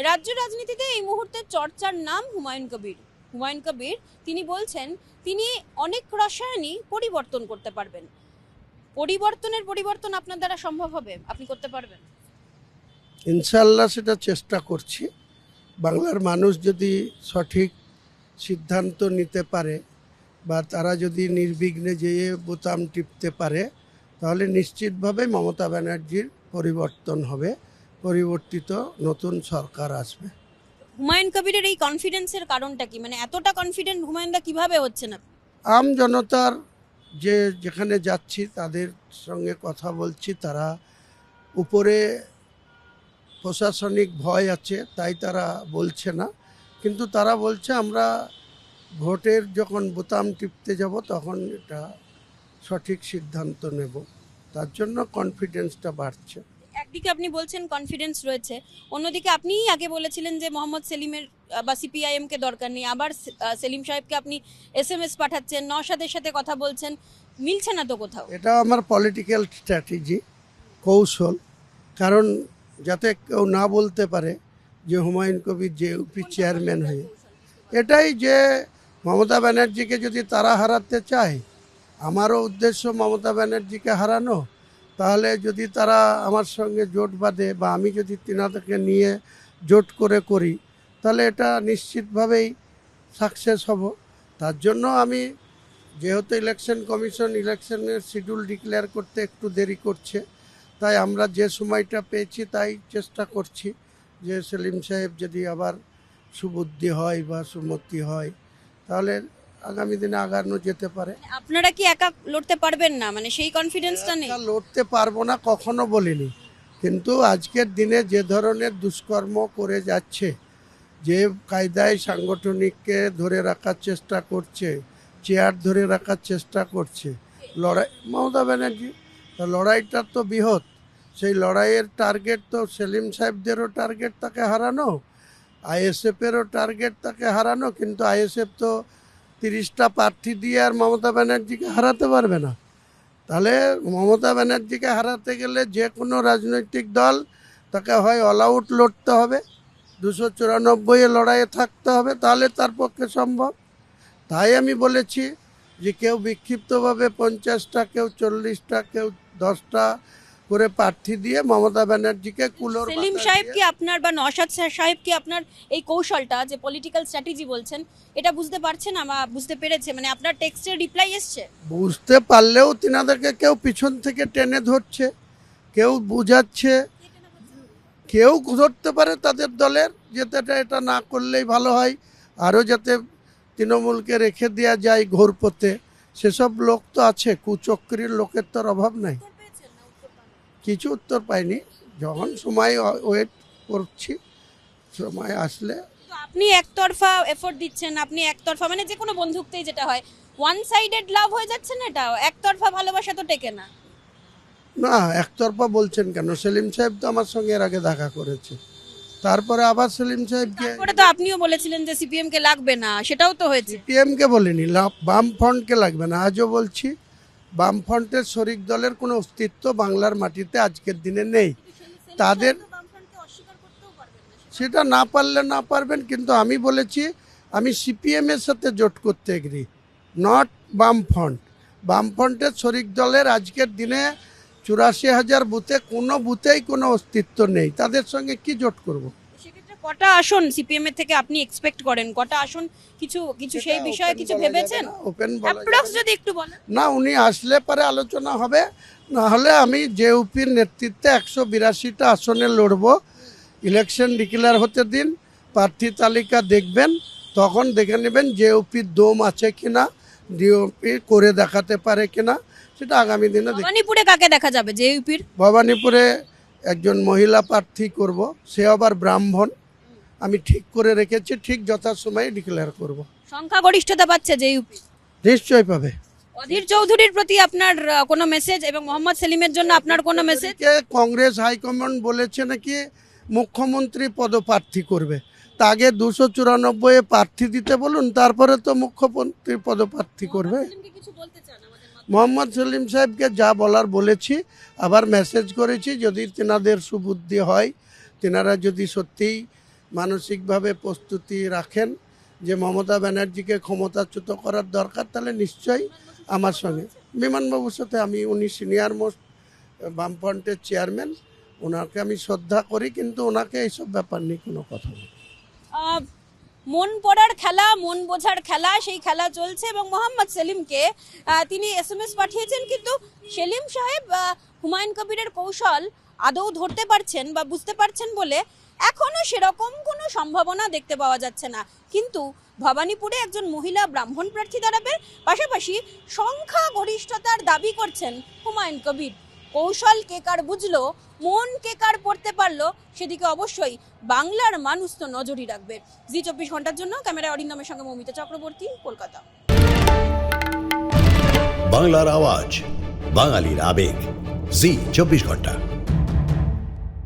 রাজ্য রাজনীতিতে এই মুহূর্তে চর্চার নাম হুমায়ুন কবির। হুমায়ুন কবির তিনি বলছেন তিনি অনেক রসায়নই পরিবর্তন করতে পারবেন। পরিবর্তন আপনার দ্বারা সম্ভব হবে? আপনি করতে পারবেন? ইনশাল্লাহ সেটা চেষ্টা করছি। বাংলার মানুষ যদি সঠিক সিদ্ধান্ত নিতে পারে বা তারা যদি নির্বিঘ্নে যেয়ে বোতাম টিপতে পারে, তাহলে নিশ্চিতভাবে মমতা ব্যানার্জির পরিবর্তন হবে, পরিবর্তিত নতুন সরকার আসবে। হুমায়ুন কবিরের এই কনফিডেন্সের কারণটা কি? মানে এতটা কনফিডেন্ট হুমায়ুনদা কিভাবে হচ্ছেন আপনি? আম জনতার যেখানে যাচ্ছি তাদের সঙ্গে কথা বলছি, তারা উপরে প্রশাসনিক ভয় আছে তাই তারা বলছে না, কিন্তু তারা বলছে আমরা ভোটের যখন বোতাম টিপতে যাব তখন এটা সঠিক সিদ্ধান্ত নেব, তার জন্য কনফিডেন্সটা বাড়ছে। একদিকে আপনি বলছেন কনফিডেন্স রয়েছে, অন্যদিকে আপনিই আগে বলেছিলেন যে মোহাম্মদ সেলিমের বা সিপিআইএম কে দরকার নেই, আবার সেলিম সাহেবকে আপনি এসএমএস পাঠাচ্ছেন, নওশাদের সাথে কথা বলছেন, মিলছে না তো কোথাও। এটা আমার পলিটিক্যাল স্ট্র্যাটেজি, কৌশল, কারণ যাতে কেউ না বলতে পারে যে হুমায়ুন কবির যে ইউপি চেয়ারম্যান হয়ে, এটাই যে মমতা ব্যানার্জিকে যদি তারা হারাতে চায়, আমারও উদ্দেশ্য মমতা ব্যানার্জিকে হারানো, তাহলে যদি তারা আমার সঙ্গে জোট বাঁধে বা আমি যদি তিনাদেরকে নিয়ে জোট করি, তাহলে এটা নিশ্চিতভাবেই সাকসেস হব। তার জন্য আমি, যেহেতু ইলেকশন কমিশন ইলেকশনের শিডিউল ডিক্লেয়ার করতে একটু দেরি করছে, তাই আমরা যে সময়টা পেয়েছি তাই চেষ্টা করছি যে সেলিম সাহেব যদি আবার সুবুদ্ধি হয় বা সুমতি হয়, তাহলে আগামী দিনে আগানো যেতে পারে। আপনারা কি একা লড়তে পারবেন না? মানে সেই কনফিডেন্সটা নেই? লড়তে পারবো না কখনো বলিনি, কিন্তু আজকের দিনে যে ধরনের দুষ্কর্ম করে যাচ্ছে, যে কায়দায় সাংগঠনিককে ধরে রাখার চেষ্টা করছে, চেয়ার ধরে রাখার চেষ্টা করছে, লড়াই মমতা ব্যানার্জি, লড়াইটা তো বৃহৎ। সেই লড়াইয়ের টার্গেট তো সেলিম সাহেবদেরও টার্গেট তাকে হারানো, আইএসএফেরও টার্গেট তাকে হারানো, কিন্তু আইএসএফ তো 30টা প্রার্থী দিয়ে আর মমতা ব্যানার্জিকে হারাতে পারবে না। তাহলে মমতা ব্যানার্জিকে হারাতে গেলে যে কোনো রাজনৈতিক দল তাকে হয় অল আউট লড়তে হবে, 294 লড়াইয়ে থাকতে হবে, তাহলে তার পক্ষে সম্ভব। তাই আমি বলেছি যে কেউ বিক্ষিপ্তভাবে 50টা, কেউ 40টা, কেউ 10টা করে প্রার্থী দিয়ে মমতা ব্যানার্জিকে কুলোর সেলিম সাহেব কি আপনার বা নওশাদ সাহেব কি আপনার এই কৌশলটা, যে পলিটিক্যাল স্ট্র্যাটেজি বলছেন, এটা বুঝতে পারছেন? বুঝতে পেরেছে? মানে আপনার টেক্সটের রিপ্লাই এসছে? বুঝতে পারলেও তিনাদেরকে কেউ পিছন থেকে টেনে ধরছে, কেউ বুঝাচ্ছে, কেউ ধরতে পারে তাদের দলের, যাতে এটা না করলেই ভালো হয়, আরও যাতে তৃণমূলকে রেখে দেওয়া যায় ঘোরপথে, সেসব লোক তো আছে, কুচক্রীর লোকের তোর অভাব নাই। কিছু উত্তর পাইনি, যখন সময় ওয়েট করছি, সময় আসলে। আপনি একতরফা এফোর্ট দিচ্ছেন, আপনি একতরফা, মানে যে কোনো বন্ধুত্বেই যেটা হয়, ওয়ান সাইডেড লাভ হয়ে যাচ্ছে না? এটা একতরফা ভালোবাসা তো টেকে না। না, একতরফা বলছেন কেন? সেলিম সাহেব তো আমার সঙ্গে এর আগে দেখা করেছে, তারপরে আবার সেলিম সাহেবকে। তারপরে তো আপনিও বলেছিলেন যে সিপিএম কে লাগবে না, সেটাও তো হয়েছে। সিপিএমকে বলিনি, বামফ্রন্টকে লাগবে না, আজও বলছি বামফ্রন্টের শরিক দলের কোনো অস্তিত্ব বাংলার মাটিতে আজকের দিনে নেই। তাদের সেটা না পারলে না পারবেন, কিন্তু আমি বলেছি আমি সিপিএমের সাথে জোট করতে এগ্রি, নট বামফ্রন্ট। বামফ্রন্টের শরিক দলের আজকের দিনে 84,000 বুথে কোনো বুথেই কোনো অস্তিত্ব নেই, তাদের সঙ্গে কি জোট করব? সেক্ষেত্রে কটা আসন সিপিএম এর থেকে আপনি এক্সপেক্ট করেন? কটা আসন কিছু সেই বিষয়ে কিছু ভেবেছেন? ওপেন অ্যাপ্রক্স যদি একটু বলেন। না, উনি আসলে পরে আলোচনা হবে, না হলে আমি জেইউপির নেতৃত্বে 182টা আসনে লড়ব। ইলেকশন ডিক্লেয়ার হতে দিন, প্রার্থী তালিকা দেখবেন, তখন দেখে নেবেন জেইউপির দম আছে কিনা, ডিওপি করে দেখাতে পারে কিনা, সেটা আগামী দিনে দেখব। ভবানীপুরে কাকে দেখা যাবে জেইউপির? ভবানীপুরে একজন মহিলা প্রার্থী করব, সে আবার ব্রাহ্মণ, আমি ঠিক করে রেখেছি, ঠিক যথাসময়ে ডিক্লেয়ার করব। সংখ্যাগরিষ্ঠতা পাচ্ছে জেইউপি? নিশ্চয়ই পাবে। অধীর চৌধুরীর প্রতি আপনার কোনো মেসেজ, এবং মোহাম্মদ সেলিমের জন্য আপনার কোনো মেসেজ? কংগ্রেস হাইকমান্ড বলেছে নাকি মুখ্যমন্ত্রী পদপ্রার্থী করবে, তা আগে 294 প্রার্থী দিতে বলুন, তারপরে তো মুখ্যমন্ত্রী পদপ্রার্থী করবে। মোহাম্মদ সেলিম সাহেবকে যা বলার বলেছি, আবার মেসেজ করেছি, যদি তেনাদের সুবুদ্ধি হয়, তেনারা যদি সত্যিই মানসিকভাবে প্রস্তুতি রাখেন যে মমতা ব্যানার্জিকে ক্ষমতাচ্যুত করার দরকার, তাহলে নিশ্চয়ই আমার সঙ্গে বিমানবাবুর সাথে উনি সিনিয়র মোস্ট বামফ্রন্টের চেয়ারম্যান, ওনাকে আমি শ্রদ্ধা করি, কিন্তু ওনাকে এইসব ব্যাপার নিয়ে কোনো কথা নেই। মন পড়ার খেলা, মন বোঝার খেলা, সেই খেলা চলছে এবং মোহাম্মদ সেলিমকে তিনি এসএমএস পাঠিয়েছেন, কিন্তু সেলিম সাহেব হুমায়ুন কবিরের কৌশল আদৌ ধরতে পারছেন বা বুঝতে পারছেন বলে এখনো সেরকম কোনো সম্ভাবনা দেখতে পাওয়া যাচ্ছে না। কিন্তু ভবানীপুরে একজন মহিলা ব্রাহ্মণ প্রার্থী দাঁড়াবে, পাশাপাশি সংখ্যা গরিষ্ঠতার দাবি করছেন হুমায়ুন কবির। কৌশল কে কার বুঝলো, মন কে কার পড়তে পারলো, সেদিকে অবশ্যই বাংলার মানুষ তো নজরই রাখবে। জি 24 ঘন্টার জন্য ক্যামেরায় অরিন্দমের সঙ্গে মৌমিতা চক্রবর্তী, কলকাতা। বাংলার আওয়াজ, বাঙালির আবেগ, জি 24 ঘন্টা।